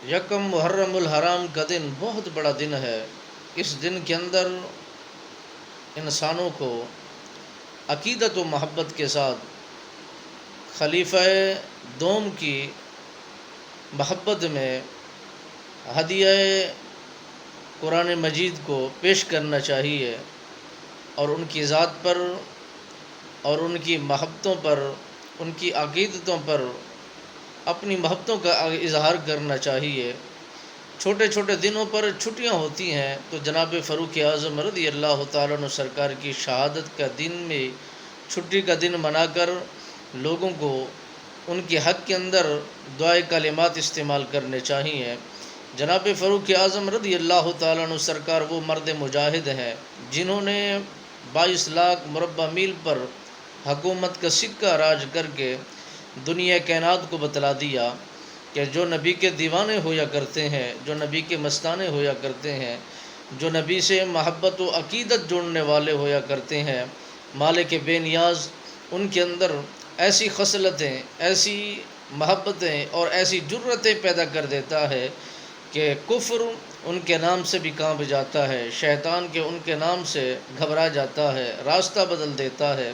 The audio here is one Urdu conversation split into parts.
یکم محرم الحرام کا دن بہت بڑا دن ہے۔ اس دن کے اندر انسانوں کو عقیدت و محبت کے ساتھ خلیفہ دوم کی محبت میں ہدیہ قرآن مجید کو پیش کرنا چاہیے، اور ان کی ذات پر اور ان کی محبتوں پر، ان کی عقیدتوں پر اپنی محبتوں کا اظہار کرنا چاہیے۔ چھوٹے چھوٹے دنوں پر چھٹیاں ہوتی ہیں تو جناب فاروق اعظم رضی اللہ تعالیٰ عنہ سرکار کی شہادت کا دن میں چھٹی کا دن منا کر لوگوں کو ان کے حق کے اندر دعائے کلمات استعمال کرنے چاہیے۔ جناب فاروق اعظم رضی اللہ تعالیٰ عنہ سرکار وہ مرد مجاہد ہیں جنہوں نے 22 لاکھ مربع میل پر حکومت کا سکہ راج کر کے دنیا کائنات کو بتلا دیا کہ جو نبی کے دیوانے ہویا کرتے ہیں، جو نبی کے مستانے ہویا کرتے ہیں، جو نبی سے محبت و عقیدت جوڑنے والے ہویا کرتے ہیں، مالک بے نیاز ان کے اندر ایسی خصلتیں، ایسی محبتیں اور ایسی جرتیں پیدا کر دیتا ہے کہ کفر ان کے نام سے بھی کانپ جاتا ہے، شیطان کے ان کے نام سے گھبرا جاتا ہے، راستہ بدل دیتا ہے،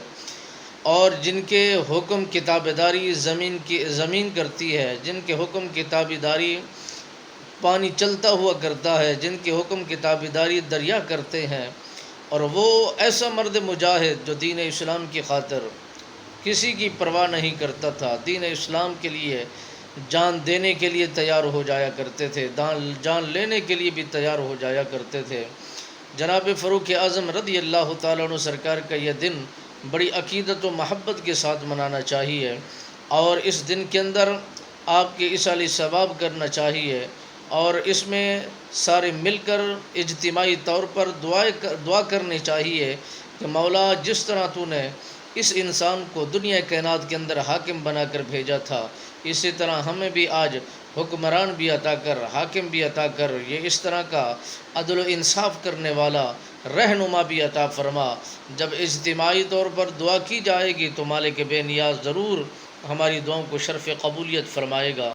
اور جن کے حکم کتابداری زمین کرتی ہے، جن کے حکم کتابداری پانی چلتا ہوا کرتا ہے، جن کے حکم کتابداری دریا کرتے ہیں، اور وہ ایسا مرد مجاہد جو دین اسلام کی خاطر کسی کی پرواہ نہیں کرتا تھا، دین اسلام کے لیے جان دینے کے لیے تیار ہو جایا کرتے تھے، جان لینے کے لیے بھی تیار ہو جایا کرتے تھے۔ جناب فاروق اعظم رضی اللہ تعالیٰ عنہ سرکار کا یہ دن بڑی عقیدت و محبت کے ساتھ منانا چاہیے، اور اس دن کے اندر آپ کے اصالی ثواب کرنا چاہیے، اور اس میں سارے مل کر اجتماعی طور پر دعا کرنی چاہیے کہ مولا جس طرح تو نے اس انسان کو دنیا کائنات کے اندر حاکم بنا کر بھیجا تھا، اسی طرح ہمیں بھی آج حکمران بھی عطا کر، حاکم بھی عطا کر، یہ اس طرح کا عدل و انصاف کرنے والا رہنما بھی عطا فرما۔ جب اجتماعی طور پر دعا کی جائے گی تو مالک بے نیاز ضرور ہماری دعاؤں کو شرف قبولیت فرمائے گا۔